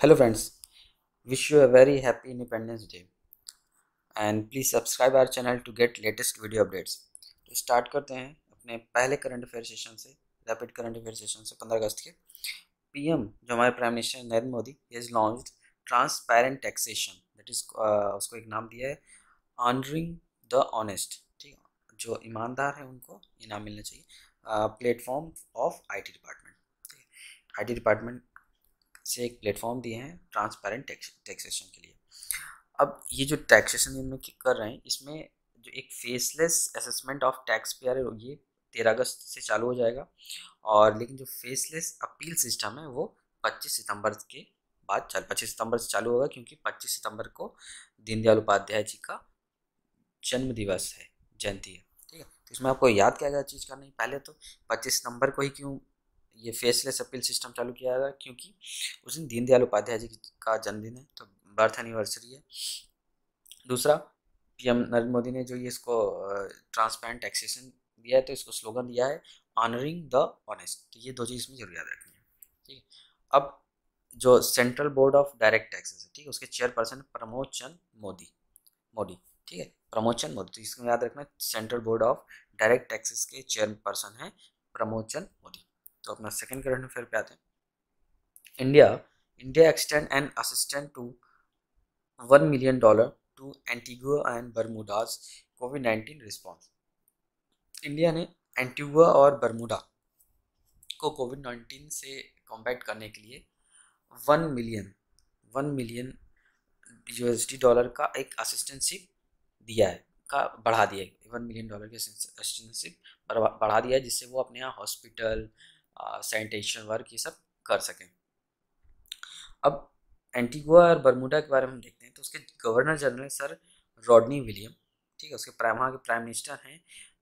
Hello friends, wish you a very happy Independence Day and please subscribe our channel to get latest video updates. तो start करते हैं अपने पहले current affair session से, rapid current affair session से 15 अगस्त के। PM जो हमारे prime minister Narendra Modi is launched transparent taxation, that is उसको एक नाम दिया है ऑनरिंग द ऑनेस्ट। ठीक है, जो ईमानदार है उनको इनाम मिलना चाहिए। प्लेटफॉर्म ऑफ आईटी डिपार्टमेंट, ठीक है, आईटी डिपार्टमेंट से एक प्लेटफॉर्म दिए हैं ट्रांसपेरेंट टैक्सेशन के लिए। अब ये जो टैक्सेशन इनमें कर रहे हैं, इसमें जो एक faceless assessment of tax payer है ये 13 अगस्त से चालू हो जाएगा। और लेकिन जो फेसलेस अपील सिस्टम है वो 25 सितंबर के बाद 25 सितंबर से चालू होगा, क्योंकि 25 सितंबर को दीनदयाल उपाध्याय जी का जन्म दिवस है, जयंती है। ठीक है, तो इसमें आपको याद क्या क्या चीज़ करनी है। पहले तो 25 सितंबर को ही क्यों ये फेसलेस अपील सिस्टम चालू किया गया, क्योंकि उस दिन दीनदयाल उपाध्याय जी का जन्मदिन है, तो बर्थ एनिवर्सरी है। दूसरा, पीएम नरेंद्र मोदी ने जो ये इसको ट्रांसपेरेंट टैक्सेशन दिया है, तो इसको स्लोगन दिया है ऑनरिंग द ऑनेस्ट। तो ये दो चीज़ इसमें जरूर याद रखनी है। ठीक है, अब जो central board of direct taxes है, ठीक है, उसके चेयरपर्सन प्रमोद चंद मोदी मोदी ठीक है, प्रमोद चंद मोदी। तो इसको याद रखना, central board of direct taxes के चेयरपर्सन है प्रमोद चंद मोदी। तो अपना सेकंड करंट अफेयर पे आते हैं। India extend an assistant to $1 million to Antigua and Bermuda's कोविड-19 रिस्पॉन्स। इंडिया ने एंटीगुआ और बरमूडा को कोविड-19 से कॉम्बैट करने के लिए 1 मिलियन यूएसडी डॉलर का एक असिस्टेंटशिप दिया है, का बढ़ा दिया है। $1 million की असिस्टेंटशिप बढ़ा दिया है, जिससे वो अपने यहाँ हॉस्पिटल, सैनिटेशन वर्क ये सब कर सकें। अब एंटीगुआ और बरमूडा के बारे में हम देखते हैं, तो उसके governor general sir Rodney William, ठीक है, उसके वहाँ के प्राइम मिनिस्टर हैं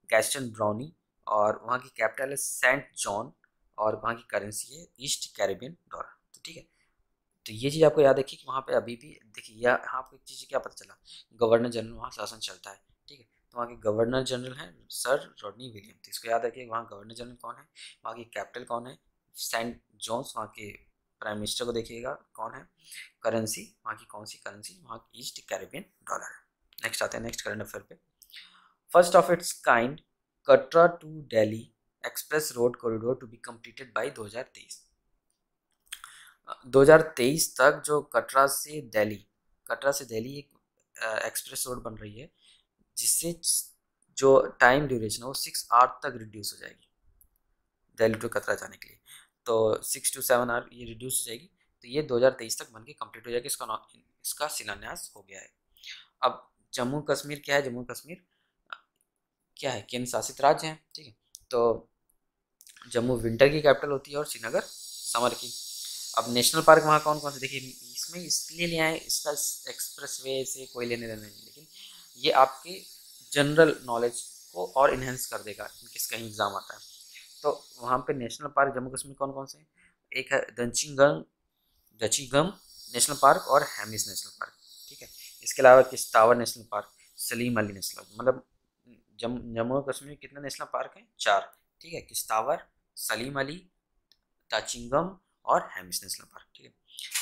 गैस्टन ब्राउनी, और वहाँ की कैपिटल है सेंट जॉन, और वहाँ की करेंसी है ईस्ट कैरिबियन डॉलर। तो ठीक है, तो ये चीज़ आपको याद रखिए कि वहाँ पे अभी भी देखिए, यहाँ आपको एक चीज़ क्या पता चला, गवर्नर जनरल वहाँ शासन चलता है। ठीक है, तो वहाँ के गवर्नर जनरल हैं सर रॉडनी विलियम। तो इसको याद रखिए, वहाँ गवर्नर जनरल कौन है, वहाँ की कैपिटल कौन है सेंट जॉन्स, वहाँ के प्राइम मिनिस्टर को देखिएगा कौन है, करेंसी वहाँ की कौन सी करेंसी, वहाँ की ईस्ट कैरिबियन डॉलर है। नेक्स्ट आते हैं नेक्स्ट करंट अफेयर पे। First of its kind Katra to Delhi express road corridor to be completed by 2023। 2023 तक जो कटरा से दिल्ली एक एक्सप्रेस रोड बन रही है, जिससे जो टाइम ड्यूरेशन है वो 6 आवर तक रिड्यूस हो जाएगी दिल्ली टू कटरा जाने के लिए। तो 6 to 7 आवर ये रिड्यूस हो जाएगी। तो ये 2023 तक बन के कम्प्लीट हो जाएगी। इसका शिलान्यास हो गया है। अब जम्मू कश्मीर क्या है, जम्मू कश्मीर क्या है, केंद्र शासित राज्य है। ठीक है, तो जम्मू विंटर की कैपिटल होती है और श्रीनगर समर की। अब नेशनल पार्क वहाँ कौन कौन से, देखिए इसमें इसलिए लिया है, इसका एक्सप्रेस वे से कोई लेने देने नहीं, लेकिन ये आपके जनरल नॉलेज को और इन्हेंस कर देगा किस कहीं एग्जाम आता है। तो वहाँ पे नेशनल पार्क जम्मू कश्मीर कौन कौन से हैं, एक है दचीगम नेशनल पार्क और हेमिस नेशनल पार्क। ठीक है, इसके अलावा Kishtwar national park, Salim Ali national park, मतलब जम्मू कश्मीर में कितने नेशनल पार्क हैं, 4। ठीक है, किश्तवाड़, सलीम अली, ताचिंगम और हेमिस नेशनल पार्क। ठीक है,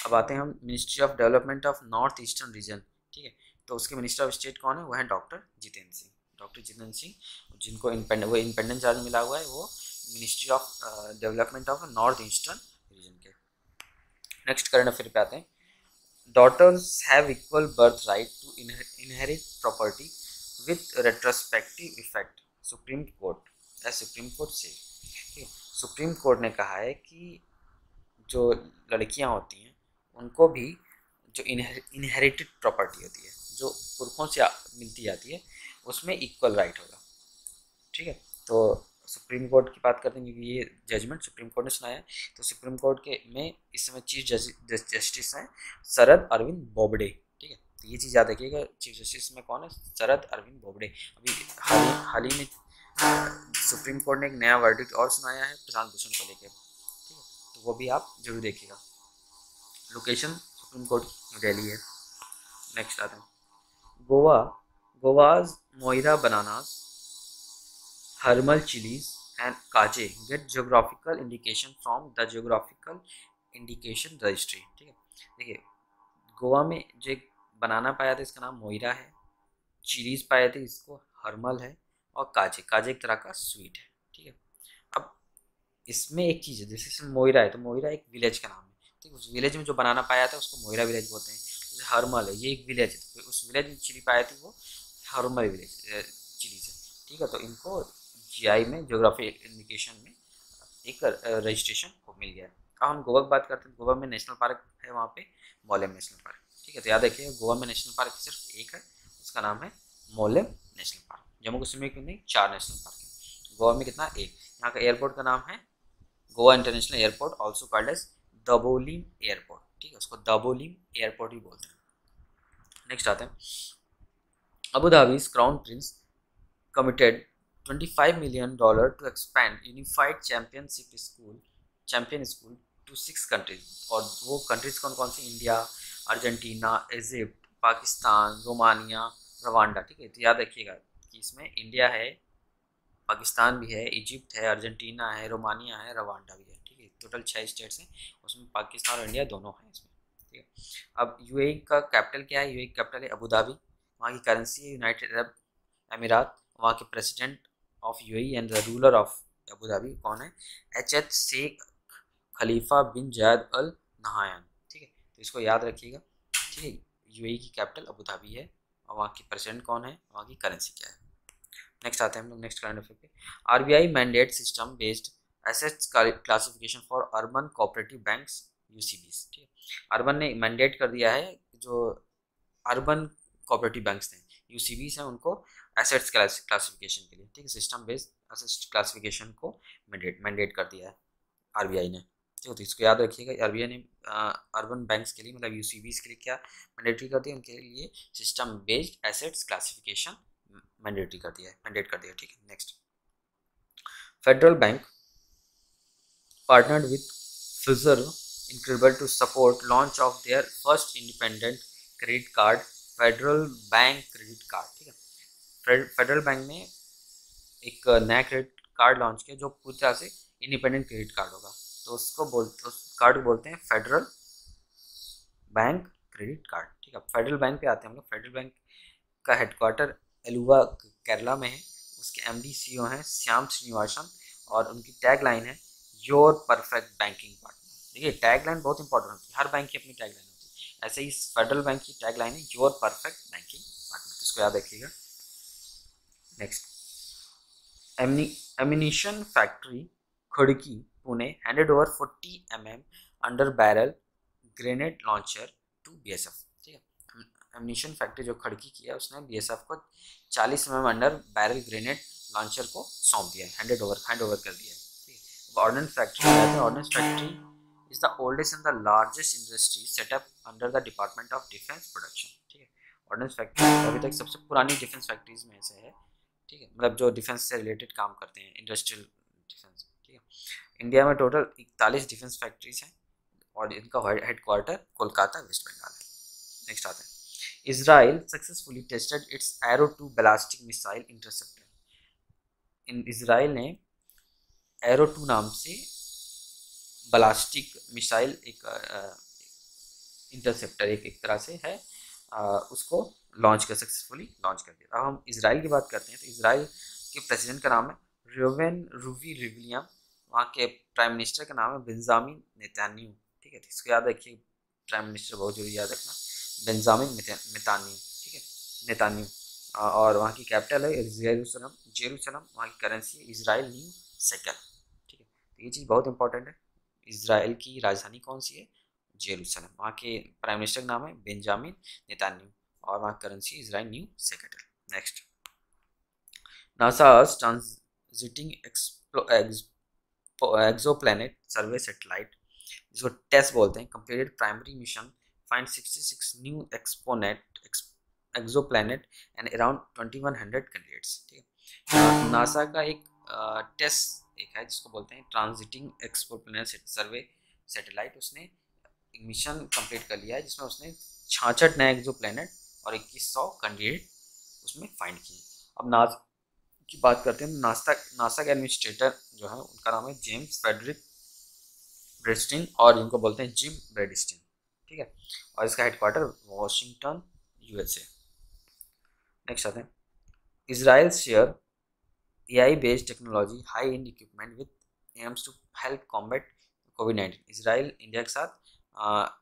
अब आते हैं हम ministry of development of north eastern reason. ठीक है, तो उसके मिनिस्टर ऑफ स्टेट कौन है, वो है डॉक्टर जितेंद्र सिंह। डॉक्टर जितेंद्र सिंह जिनको इंडिपेंडेंट चार्ज मिला हुआ है, वो ministry of development of north eastern region के। नेक्स्ट करंट अफेयर पे आते हैं। Daughters have equal birth right to inherit property with retrospective effect, supreme court supreme court से। ठीक है, सुप्रीम कोर्ट ने कहा है कि जो लड़कियां होती हैं उनको भी जो इनहेरिटेड प्रॉपर्टी होती है, जो पुरखों से मिलती जाती है, उसमें इक्वल राइट होगा। ठीक है, तो सुप्रीम कोर्ट की बात करते हैं, क्योंकि ये जजमेंट सुप्रीम कोर्ट ने सुनाया है। तो सुप्रीम कोर्ट के में इस समय चीफ जस्टिस हैं शरद अरविंद बोबडे। ठीक है, तो ये चीज़ याद रखिएगा, चीफ जस्टिस में कौन है, शरद अरविंद बोबडे। अभी हाल ही में सुप्रीम कोर्ट ने एक नया वर्डिक्ट और सुनाया है प्रशांत भूषण को लेकर। ठीक है, तो वो भी आप जरूर देखिएगा। Location supreme court new Delhi है। नेक्स्ट आते हैं Goa's Moira bananas, Hermal chilies and kaje get geographical indication from the geographical indication registry. ठीक है, देखिए गोवा में जो एक बनाना पाया था इसका नाम मोइरा है, चिलीज पाए थे इसको हर्मल है, और काजे, काजे एक तरह का स्वीट है। ठीक है, अब इसमें एक चीज़ है, जैसे इसमें मोइरा है तो मोइरा एक विलेज का नाम है। ठीक है, उस विलेज में जो बनाना पाया था उसको मोइरा विलेज बोलते हैं। जैसे हरमल है, ये एक विलेज है, तो उस विलेज में चिली पाई थी वो हरमल विलेज चिली से। ठीक है, तो इनको जीआई में ज्योग्राफी इंडिकेशन में एक रजिस्ट्रेशन को मिल गया है। अब हम गोवा की बात करते हैं, गोवा में नेशनल पार्क है वहाँ पे, मोलेम नेशनल पार्क। ठीक है, तो याद रखिए गोवा में नेशनल पार्क सिर्फ एक है, उसका नाम है मोलेम नेशनल पार्क। जम्मू कश्मीर में नहीं 4 नेशनल पार्क है, गोवा में कितना, एक। यहाँ का एयरपोर्ट का नाम है Goa international airport, also called as Dabolim airport. ठीक है, उसको दबोलिम एयरपोर्ट भी बोलते हैं। नेक्स्ट आते हैं, Abu Dhabi's crown prince committed $25 million to expand unified champion school to 6 countries. और वो कंट्रीज कौन कौन सी, India, Argentina, Egypt, Pakistan, Romania, Rwanda. ठीक है, तो याद रखिएगा कि इसमें इंडिया है, पाकिस्तान भी है, इजिप्ट है, अर्जेंटीना है, रोमानिया है, रवांडा भी है। ठीक है, टोटल 6 स्टेट्स हैं, उसमें पाकिस्तान और इंडिया दोनों हैं इसमें। ठीक है, अब यूएई का कैपिटल क्या है, यूएई का कैपिटल है अबू धाबी, वहाँ की करेंसी है यूनाइटेड अरब अमीरात, वहाँ के president of UAE and the ruler of Abu Dhabi कौन है, एच शेख खलीफा बिन जायद अल नहायान। ठीक है, तो इसको याद रखिएगा। ठीक है, यूएई की कैपिटल अबू धाबी है, और वहाँ की प्रेसिडेंट कौन है, वहाँ की करेंसी क्या है। नेक्स्ट आते हैं हम लोग नेक्स्ट करंट अफेयर पे। RBI mandate system based assets classification for urban cooperative banks UCBs. ठीक है, अर्बन ने मैंडेट कर दिया है, जो अर्बन कोऑपरेटिव बैंक्स थे यूसीबीज हैं उनको एसेट्स क्लासिफिकेशन के लिए। ठीक है, सिस्टम बेस्ड एसेट्स क्लासिफिकेशन को मैंडेट कर दिया है आरबीआई ने। ठीक है, तो इसको याद रखिएगा, आरबीआई ने अर्बन बैंक्स के लिए मतलब यूसीबीज के लिए क्या मैंडेटरी कर दिया, उनके लिए system based assets classification mandatory कर दिया है, मैंडेट कर दिया। ठीक है, next, Federal Bank partnered with Fiserv incredible to support launch of their first independent credit card, Federal Bank credit card. ठीक है, फेडरल बैंक ने एक नया क्रेडिट कार्ड लॉन्च किया जो पूरी तरह से इंडिपेंडेंट क्रेडिट कार्ड होगा, तो उस कार्ड को बोलते हैं फेडरल बैंक क्रेडिट कार्ड। ठीक है, फेडरल बैंक पे आते हैं हम लोग। फेडरल बैंक का हेडक्वार्टर एलुवा केरला में है, उसके एमडी सीईओ हैं श्याम श्रीनिवासन, और उनकी टैग लाइन है योर परफेक्ट बैंकिंग पार्टनर। देखिए टैग लाइन बहुत इंपॉर्टेंट होती है, हर बैंक की अपनी टैग लाइन होती है, ऐसे ही फेडरल बैंक की टैग लाइन है योर परफेक्ट बैंकिंग पार्टनर, इसको याद रखिएगा। Next, ammunition factory Khadki Pune handed over 40 mm under barrel grenade launcher to BSF. ठीक है, एमिनिशन फैक्ट्री जो खड़की की है उसने बीएसएफ को 40 mm under barrel grenade launcher को सौंप दिया है, हैंड ओवर कर दिया है। ठीक है, ऑर्डिनेंस फैक्ट्री है, ordnance factory is the oldest and the largest industry setup under the department of defence production. ठीक है, ऑर्डिनेंस फैक्ट्री अभी तक सबसे पुरानी डिफेंस फैक्ट्रीज में से है। ठीक है, मतलब जो डिफेंस से रिलेटेड काम करते हैं, इंडस्ट्रियल डिफेंस। ठीक है, इंडिया में टोटल 41 डिफेंस फैक्ट्रीज हैं, और इनका हेडक्वार्टर कोलकाता वेस्ट बंगाल है। नेक्स्ट आते हैं, Israel successfully tested it's arrow 2 ballistic missile interceptor. In Israel ने एरो 2 नाम से बैलिस्टिक मिसाइल एक इंटरसेप्टर एक तरह से है, उसको लॉन्च कर सक्सेसफुली लॉन्च कर दिया। अब हम इसराइल की बात करते हैं, तो इसराइल के प्रेसिडेंट का नाम है रोवेन रूवी रिविलियम, वहाँ के प्राइम मिनिस्टर का नाम है बेंजामिन नेतान्याहू। ठीक है, तो इसको याद रखिए, प्राइम मिनिस्टर बहुत जरूरी याद रखना, बेंजामिन नेतान्याहू। ठीक है, नेतान्याहू, और वहाँ की कैपिटल है जेरूसलम, वहाँ की करेंसी है इजराइल न्यू शेकेल। ठीक है, तो ये चीज़ बहुत इंपॉर्टेंट है, इजराइल की राजधानी कौन सी है, जेरूसलम, वहाँ के प्राइम मिनिस्टर का नाम है बेंजामिन नेतान्याहू, और वहाँ currency Israel new shekel. Next, NASA's transiting exoplanet सर्वे सैटेलाइट, जिसको टेस्ट बोलते हैं, completed primary mission find 66 new exoplanet and around 2100 candidates. ठीक है, नासा का एक टेस्ट एक है जिसको बोलते हैं ट्रांजिटिंग एक्सोप्लैनेट सर्वे सैटेलाइट, उसने एक मिशन कंप्लीट कर लिया है जिसमें उसने 66 नए एक्सोप्लैनेट और 2100 कैंडिडेट उसमें फाइंड किए। अब नासा की बात करते हैं, नासा के एडमिनिस्ट्रेटर जो है उनका नाम है जेम्स फेडरिक ब्रेडस्टिन, और इनको बोलते हैं जिम ब्रेडस्टिन, ठीक है, और इसका हेडक्वार्टर वॉशिंगटन, यूएसए। नेक्स्ट आते हैं, Israel share AI based technology, high end equipment with aims to help combat COVID-19। Israel India के साथ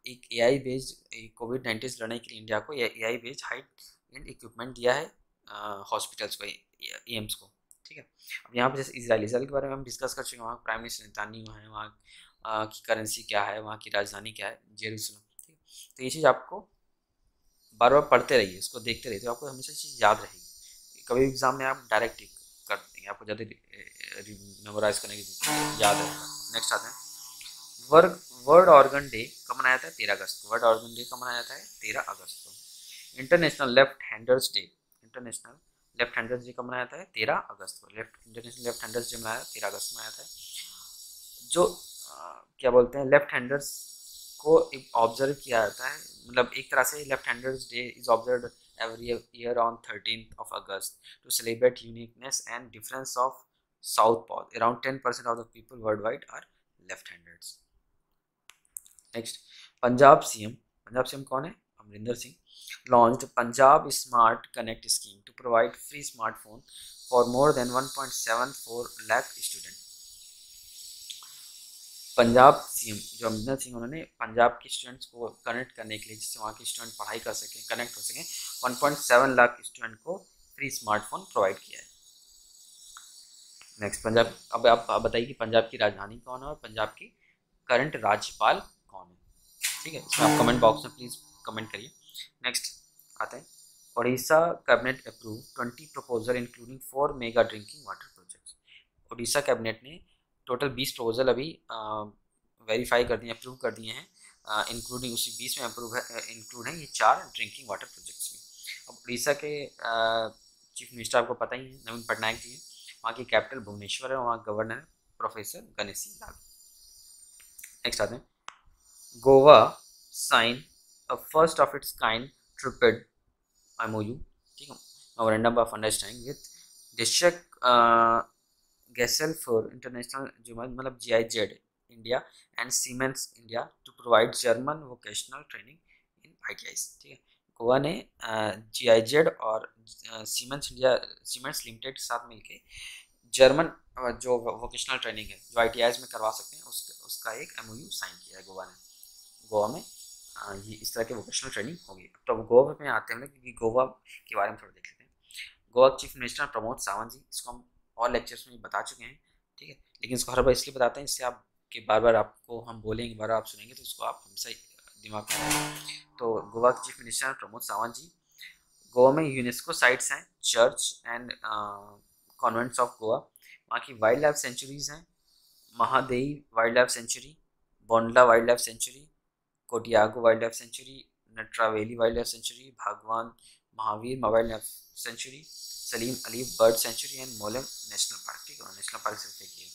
एक AI बेस्ड COVID-19 से लड़ने के लिए इंडिया को AI based high and equipment दिया है हॉस्पिटल्स को, एम्स को, ठीक है। अब यहाँ पे जैसे इसराइल के बारे में हम डिस्कस कर चुके हैं, वहाँ प्राइम मिनिस्टर नेतान्याहू है, वहाँ की करेंसी क्या है, वहाँ की राजधानी क्या है, जेरूसलम, ठीक है। तो ये चीज़ आपको बार बार पढ़ते रहिए, इसको देखते रहिए, तो आपको हमेशा चीज़ याद रहेगी। कभी एग्जाम में आप डायरेक्ट कर देंगे, आपको ज़्यादा मेमोराइज करने की याद रहेगा। नेक्स्ट आते हैं, वर्ड वर्ल्ड ऑर्गन डे कब मनाया जाता है? 13 अगस्त को। वर्ल्ड ऑर्गन डे कब मनाया जाता है? 13 अगस्त को। International left handers day, international left handers day कब मनाया जाता है? 13 अगस्त को। इंटरनेशनल लेफ्ट हैंडर्स डे मनाया 13 अगस्त को मनाया जाता है। जो क्या बोलते हैं, लेफ्ट हैंडर्स को ऑब्जर्व किया जाता है, मतलब एक तरह से left handers day is observe every year on 13th of August to celebrate uniqueness and difference of southpaw. Around 10% of the people worldwide are left-handers. Next, Punjab CM कौन है? Amarinder Singh. launched Punjab Smart Connect scheme to provide free smartphone for more than 1.74 lakh students। Punjab CM जो अमरिंदर सिंह, उन्होंने पंजाब के students को connect करने के लिए, जिससे वहाँ के स्टूडेंट पढ़ाई कर सकें, कनेक्ट हो सकें, 1.7 लाख स्टूडेंट को फ्री स्मार्टफोन प्रोवाइड किया है। नेक्स्ट, पंजाब, अब आप बताइए कि पंजाब की राजधानी कौन है और पंजाब की करंट राज्यपाल कौन है, ठीक है, इसमें आप कमेंट बॉक्स में प्लीज़ कमेंट करिए। नेक्स्ट आते हैं, Odisha cabinet approve 20 proposal including 4 mega drinking water projects. Odisha cabinet ने टोटल 20 प्रपोजल अभी वेरीफाई कर दिए, अप्रूव कर दिए हैं, इंक्लूडिंग उसी 20 में अप्रूव है, इंक्लूड है ये 4 ड्रिंकिंग वाटर प्रोजेक्ट्स में। अब उड़ीसा के चीफ मिनिस्टर आपको पता ही है, नवीन पटनायक जी हैं, वहाँ की कैपिटल भुवनेश्वर है, वहाँ गवर्नर है प्रोफेसर गणेशी लाल। नेक्स्ट आते हैं, Goa signs a first of its kind tripartite MOU, ठीक है, memorandum of understanding with Deutsche गैसल फॉर इंटरनेशनल, जो मतलब GIZ India and Siemens India to provide German vocational training in ITIs, ठीक है। गोवा ने GIZ और सीमेंस इंडिया, सीमेंट्स लिमिटेड के साथ मिलके जर्मन जो वोकेशनल ट्रेनिंग है, जो ITIs में करवा सकते हैं, उसका एक MOU साइन किया है गोवा ने। गोवा में ये इस तरह की वोकेशनल ट्रेनिंग होगी। तो अब गोवा में आते हैं, क्योंकि गोवा के बारे में थोड़ा देख लेते हैं। गोवा चीफ मिनिस्टर प्रमोद सावंत जी, इसको हम और लेक्चर्स में बता चुके हैं, ठीक है, लेकिन इसको हर बार इसलिए बताते हैं, इससे आपके बार बार आपको हम बोलेंगे, बार आप सुनेंगे, तो इसको आप हमेशा दिमाग में रखें। तो गोवा के चीफ मिनिस्टर प्रमोद सावंत जी, गोवा में यूनेस्को साइट्स हैं, church and convents of Goa, वहाँ की वाइल्ड लाइफ सेंचुरीज हैं, Mahadei wildlife sanctuary, Bondla wildlife sanctuary, Cotigao wildlife sanctuary, Netravali wildlife sanctuary, Bhagwan Mahavir wildlife sanctuary, Salim Ali bird sanctuary and Mollem national park, ठीक है, national park सिर्फ एक ही है।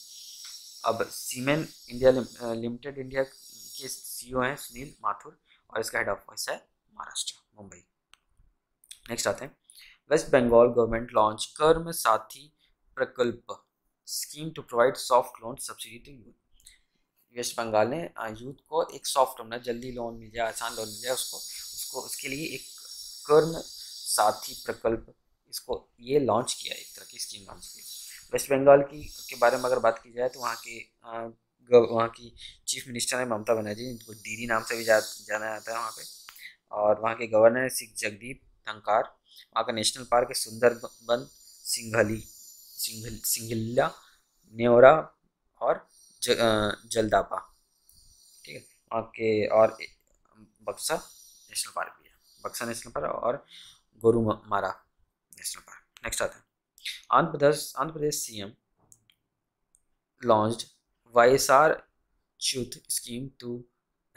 अब सीमेन इंडिया लिमिटेड इंडिया के CEO हैं सुनील माथुर, और इसका हेड ऑफिस है महाराष्ट्र, मुंबई। नेक्स्ट आते हैं, waste Bengal government launch Karma Sathi Prakalpa scheme to provide soft loan subsidy to youth. West Bengal ने यूथ को एक सॉफ्ट लोन, जल्दी लोन मिल जाए, आसान लोन मिल जाए, उसको उसके लिए एक कर्म साथी प्रकल्प, इसको ये लॉन्च किया, एक तरह की स्कीम लॉन्च की। वेस्ट बंगाल की के बारे में अगर बात की जाए, तो वहाँ की चीफ मिनिस्टर है ममता बनर्जी, जिनको दीदी नाम से भी जाना जाता है वहाँ पे, और वहाँ के गवर्नर है सिख जगदीप धनकार। वहाँ का नेशनल पार्क है सुंदरबन, सिंघिल्ला, न्योरा और जलदापा, ठीक है, वहाँ के, और बक्सा नेशनल पार्क भी है, बक्सा नेशनल पार्क और गोरुमारा नेशनल पार्क। नेक्स्ट आता है, Andhra Pradesh CM launched YSR youth scheme to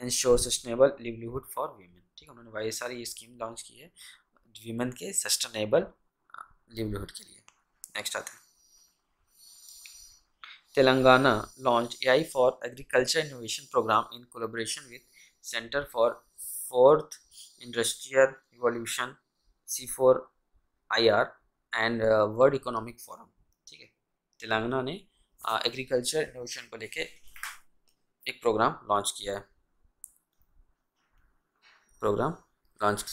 ensure sustainable livelihood for women, ठीक है, उन्होंने YSR ये स्कीम लॉन्च की है वीमेन के सस्टेनेबल लिवलीहुड के लिए। नेक्स्ट आता है, Telangana launched AI for Agriculture Innovation Program in collaboration with Center for Fourth Industrial Revolution C4IR and World Economic Forum, ठीक है। तेलंगाना ने एग्रीकल्चर इनोवेशन को लेके एक प्रोग्राम लॉन्च किया है, प्रोग्राम लॉन्च।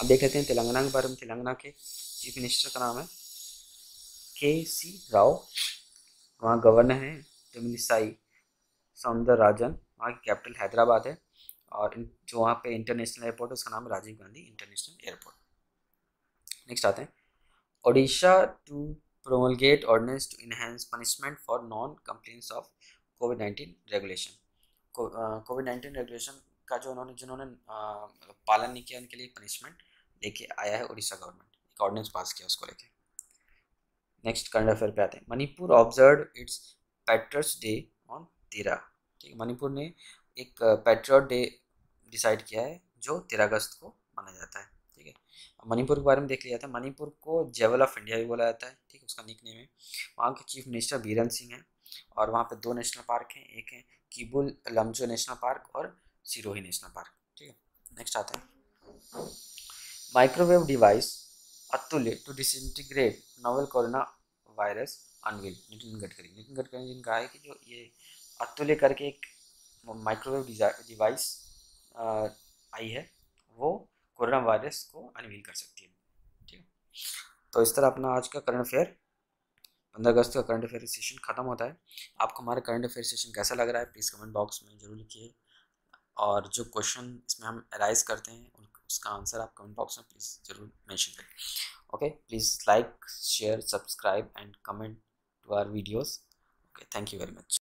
अब देख लेते हैं तेलंगाना के बारे में। तेलंगाना के चीफ मिनिस्टर का नाम है के.सी. राव। वहाँ गवर्नर हैं तमिलिसाई सौंदरराजन। वहाँ की कैपिटल हैदराबाद है। और जो वहाँ पे इंटरनेशनल एयरपोर्ट है उसका नाम है Rajiv Gandhi international airport. Next आते हैं Odisha to promulgate ordinance to enhance punishment for non complaints of कोविड-19 रेगुलेशन। कोविड-19 रेगुलेशन का जो जिन्होंने पालन नहीं किया उनके लिए पनिशमेंट लेके आया है उड़ीसा गवर्नमेंट, एक ऑर्डिनेंस पास किया उसको लेके। नेक्स्ट करंट अफेयर पे आते हैं। Manipur observe it's patriots day on 13। ठीक है, मणिपुर ने एक पैट्रियट डे डिसाइड किया है जो 13 अगस्त को माना जाता है। ठीक है, मणिपुर के बारे में देख लिया जाता है। मणिपुर को जेवल ऑफ इंडिया भी बोला जाता है। ठीक है, उसका निक नेम है। वहाँ के चीफ मिनिस्टर बीरेन सिंह हैं और वहाँ पे 2 नेशनल पार्क हैं, एक है किबुल लमजो नेशनल पार्क और सिरोही नेशनल पार्क। ठीक है, नेक्स्ट आते हैं microwave device Atulya to disintegrate novel corona virus unveil. Nitin Gadkari ने कहा है कि जो ये अतुल्य करके एक माइक्रोवेव डिवाइस आई है वो कोरोना वायरस को अनवील कर सकती है। ठीक है, तो इस तरह अपना आज का करंट अफेयर 15 अगस्त का करंट अफेयर सेशन खत्म होता है। आपको हमारा करंट अफेयर सेशन कैसा लग रहा है प्लीज़ कमेंट बॉक्स में ज़रूर लिखिए। और जो क्वेश्चन इसमें हम अराइज करते हैं उसका आंसर आप कमेंट बॉक्स में प्लीज़ ज़रूर मेंशन करें। Okay, please like share subscribe and comment to our videos. Okay, thank you very much.